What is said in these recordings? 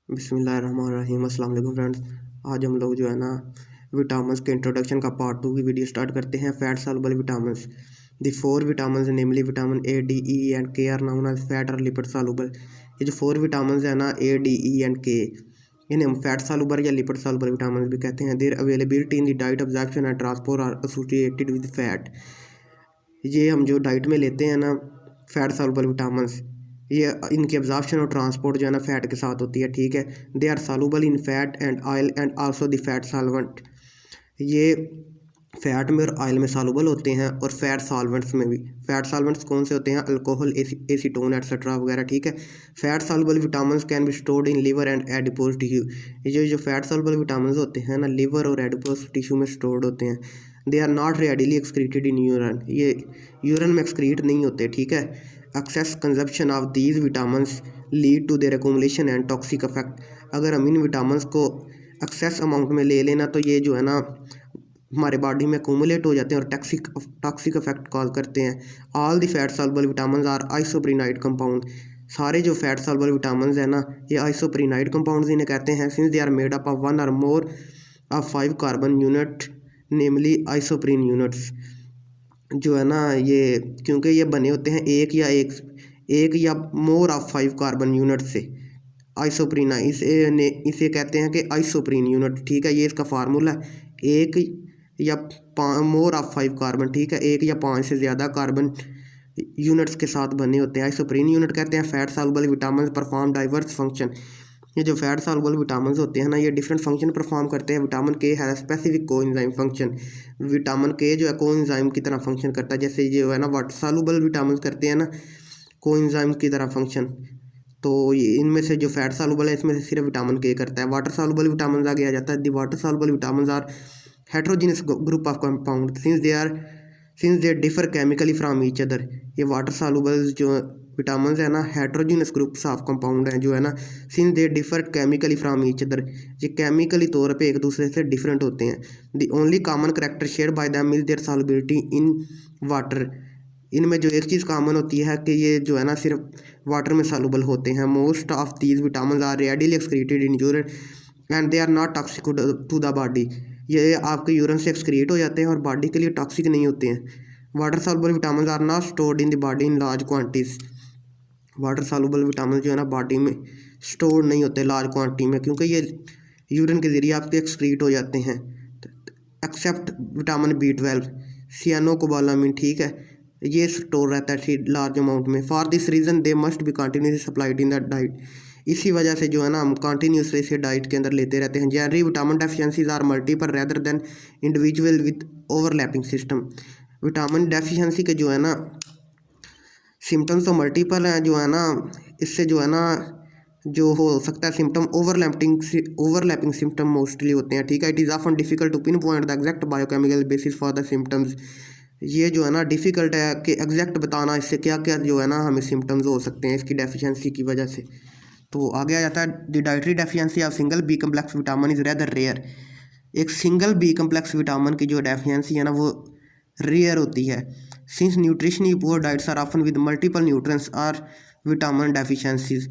बिस्मिल्लाहिर्रहमानिर्रहीम। अस्सलाम वालेकुम फ्रेंड्स। आज हम लोग जो है ना विटामिन्स के इंट्रोडक्शन का पार्ट 2 की वीडियो स्टार्ट करते हैं। Fat soluble vitamins, the four vitamins namely vitamin A, D, E and के आर नाउन एज फैट और लिपिड सॉल्युबल। ये जो फोर विटामिन्स है ना ए, डी, ई एंड के, इन्हें हम फैट सॉल्युबल या लिपिड सॉल्युबल विटामिन भी कहते हैं। Their availability in the diet, absorption and transport are associated with fat. ये हम जो डाइट में लेते हैं ना फैट सॉल्युबल विटामिन्स, ये इनकी एब्जॉर्प्शन और ट्रांसपोर्ट जो है ना फैट के साथ होती है। ठीक है, they are soluble in fat and oil and also the fat solvent. ये फैट में और ऑयल में सॉल्युबल होते हैं और फैट सॉल्वेंट्स में भी। फैट सॉल्वेंट्स कौन से होते हैं? अल्कोहल, एसीटोन एक्सेट्रा वगैरह। ठीक है, fat soluble vitamins can be stored in liver and adipose tissue. ये जो फैट सॉल्युबल विटामिन्स होते हैं ना लिवर और एडिपोज टिश्यू में स्टोर्ड होते हैं। They are not readily excreted in urine, ये यूरिन में एक्सक्रीट नहीं होते। ठीक है, excess consumption of these vitamins lead to their accumulation and toxic effect. अगर हम इन विटामिन्स को एक्सेस अमाउंट में ले लेना तो ये जो है ना हमारे बॉडी में एक्यूमुलेट हो जाते हैं और टॉक्सिक इफेक्ट कॉज करते हैं। All the fat soluble vitamins are isoprenoid compound. सारे जो फैट सॉल्युबल विटामिन्स हैं ना ये आइसोप्रीनाइड कंपाउंड्स इन्हें कहते हैं। Since they are made up of one or more of 5 carbon unit namely isoprene units. जो है ना ये क्योंकि ये बने होते हैं एक या मोर ऑफ 5 कार्बन यूनिट से। आइसोप्रीन इसे कहते हैं कि आइसोप्रीन यूनिट। ठीक है, ये इसका फार्मूला है, एक या मोर ऑफ 5 कार्बन। ठीक है, एक या 5 से ज़्यादा कार्बन यूनिट्स के साथ बने होते हैं। आइसोप्रीन यूनिट कहते हैं। Fat soluble vitamin perform diverse function. ये जो फैट सॉल्युबल विटामिन होते हैं ना ये डिफरेंट फंक्शन परफॉर्म करते हैं। विटामिन के है स्पेसिफिक कोएंजाइम फंक्शन। विटामिन के जो है कोएंजाइम की तरह फंक्शन करता है, जैसे जो है ना वाटर सॉल्युबल विटामिन करते हैं ना कोएंजाइम की तरह फंक्शन। तो ये इनमें से जो फैट सॉल्युबल है इसमें से सिर्फ विटामिन के करता है। वाटर सॉल्युबल विटामिन आगे आ जाता है। The water soluble vitamin are heterogeneous group of compound since they differ chemically from each other. ये वाटर सॉल्युबल जो विटामिन है ना हेट्रोजीनियस ग्रुप्स ऑफ कंपाउंड हैं जो है ना since they differ chemically from each other. ये केमिकली तौर पे एक दूसरे से डिफरेंट होते हैं। The only common character share by them is their solubility in water. इनमें जो एक चीज़ कॉमन होती है कि ये जो है ना सिर्फ वाटर में सॉल्युबल होते हैं। Most of these vitamin are readily excreted in urine and they are not toxic to the body. ये आपके यूरिन से एक्सक्रीट हो जाते हैं और बॉडी के लिए टॉक्सिक नहीं होते हैं। Water soluble vitamin are not stored in the body in large quantities. Water soluble vitamin जो है ना बॉडी में स्टोर नहीं होते लार्ज क्वांटिटी में, क्योंकि ये यूरिन के ज़रिए आपके एक्सक्रीट हो जाते हैं। Except vitamin B12, cyanocobalamin. ठीक है, ये स्टोर रहता है लार्ज अमाउंट में। For this reason they must be continuously supplied in the diet. इसी वजह से जो है ना हम कंटिन्यूसली इसे डाइट के अंदर लेते रहते हैं। Generally vitamin deficiencies are multiple rather than individual with overlapping system. Vitamin deficiency के जो है ना सिम्टम्स तो मल्टीपल हैं जो है ना, इससे जो है ना जो हो सकता है सिम्टम ओवरलैपिंग सिम्टम मोस्टली होते हैं। ठीक है, it is often difficult to pinpoint the exact biochemical basis for the symptoms. ये जो है ना डिफ़िकल्ट है कि एग्जैक्ट बताना इससे क्या क्या जो है ना हमें सिम्टम्स हो सकते हैं इसकी डेफिशिएंसी की वजह से। तो आगे आ जाता है the dietary deficiency of single B complex vitamin is rather rare. एक सिंगल बी कम्प्लेक्स विटामिन की जो डेफिशिएंसी है ना वो रेयर होती है। Since nutritionally poor diets are often with multiple nutrients or vitamin deficiencies.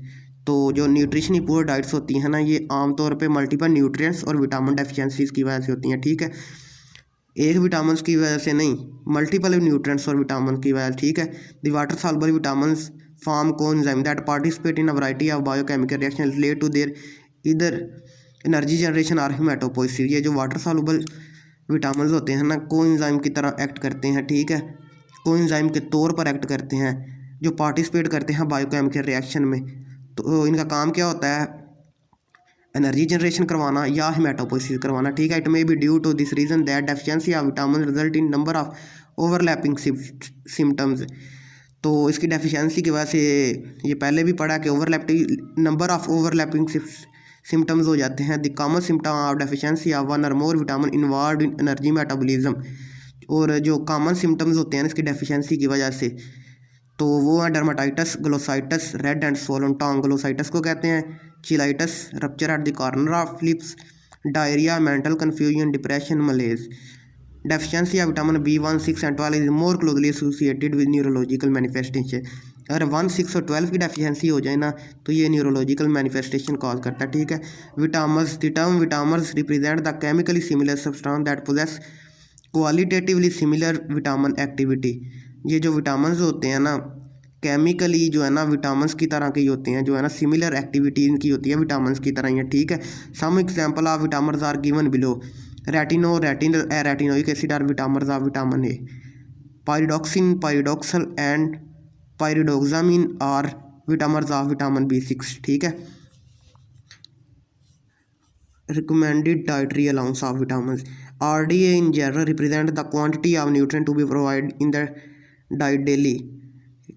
तो जो न्यूट्रिशनली पुअर डाइट्स होती हैं ना ये आमतौर पे मल्टीपल न्यूट्रिएंट्स और विटामिन डेफिशिएंसीज की वजह से होती हैं। ठीक है, एक विटामिन की वजह से नहीं, मल्टीपल न्यूट्रिएंट्स और विटामिन की वजह। ठीक है, the water soluble vitamins form coenzyme that participate in a variety of biochemical reaction relate to their either energy generation और हेमाटोपोइसिस। ये जो वाटर सॉल्युबल विटामिन होते हैं ना कोएंजाइम की तरह एक्ट करते हैं। ठीक है, कोएंजाइम के तौर पर एक्ट करते हैं जो पार्टिसिपेट करते हैं बायोकेमिकल रिएक्शन में। तो इनका काम क्या होता है? एनर्जी जनरेशन करवाना या हेमाटोपोइसिस करवाना। ठीक है, it may be due to this reason that deficiency of vitamin result in number of overlapping symptoms. तो इसकी डेफिशिएंसी की वजह से ये पहले भी पढ़ा कि नंबर ऑफ ओवरलैपिंग सिम्टम्स हो जाते हैं। The common symptom of deficiency of one or more vitamin involve in energy metabolism. और जो कॉमन सिम्टम्स होते हैं इसकी डेफिशिएंसी की वजह से तो वो है dermatitis, glossitis, red and swollen tongue. Glossitis को कहते हैं cheilitis, rupture at the corner of lips, diarrhoea, mental confusion, depression, malaise. Deficiency of vitamin B1, 6 and 12 is more closely associated with neurological manifestation. अगर 1, 6 और 12 की deficiency हो जाए ना तो ये न्यूरोलॉजिकल मैनिफेस्टेशन कॉज करता है, ठीक है। Vitamins, the term vitamins represent the chemically similar substance that possess qualitatively similar vitamin activity. ये जो विटामिन्स होते हैं ना केमिकली जो है ना विटामिन्स की तरह के ही होते हैं, जो है ना सिमिलर एक्टिविटी इनकी होती है विटामिन्स की तरह ही है, ठीक है। Some example of vitamins are given below. Retinoic acid are vitamins of vitamin A. Pyridoxine, pyridoxal and pyridoxamine are vitamins of vitamin B6, ठीक है। Recommended dietary allowance of vitamins. RDA in general represent the quantity of nutrient to be provided in the diet daily।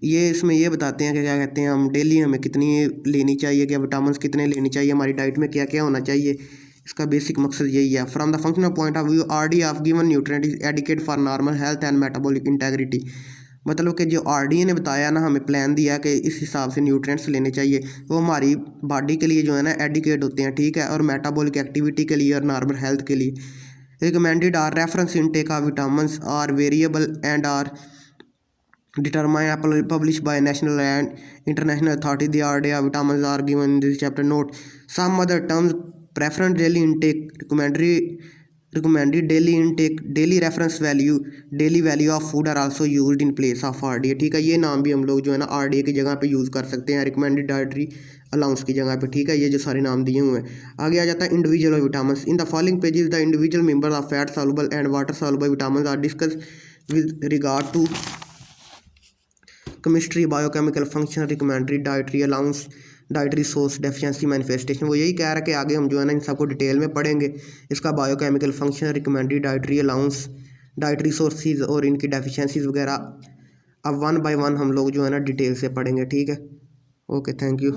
ये इसमें ये बताते हैं कि क्या कहते हैं हम डेली हमें कितनी लेनी चाहिए, क्या विटामिन्स कितने लेनी चाहिए, हमारी डाइट में क्या क्या होना चाहिए, इसका बेसिक मकसद यही है। From the functional point of view RDA of given nutrient is adequate for normal health and metabolic integrity. मतलब कि जो RDA ने बताया ना, हमें प्लान दिया कि इस हिसाब से न्यूट्रिएंट्स लेने चाहिए, वो हमारी बॉडी के लिए जो है ना एडिकेट होते हैं, ठीक है, और मेटाबॉलिक एक्टिविटी के लिए और नॉर्मल हेल्थ के लिए। Recommended or reference intake of vitamins are variable and are determined published by national and international authority. The RDA vitamins are given in this chapter. Note some other terms: preferred daily intake, recommended daily intake, daily reference value, daily value of food are also used in place of RDA, ठीक है। ये नाम भी हम लोग जो है ना RDA की जगह पे यूज़ कर सकते हैं, रिकमेंडेड डाइटरी अलाउंस की जगह पे, ठीक है। ये जो सारे नाम दिए हुए हैं। आगे आ जाता है individual vitamins. In the following pages the individual members of fat soluble and water soluble vitamins are discuss with regard to chemistry, biochemical function, recommended dietary allowance, dietary source, deficiency manifestation. वो यही कह रहा है कि आगे हम जो है ना इन सबको डिटेल में पढ़ेंगे, इसका biochemical function, recommended dietary allowance, dietary sources और इनकी डेफिशिएंसीज वगैरह अब 1 बाय 1 हम लोग जो है ना डिटेल से पढ़ेंगे, ठीक है। Okay, thank you.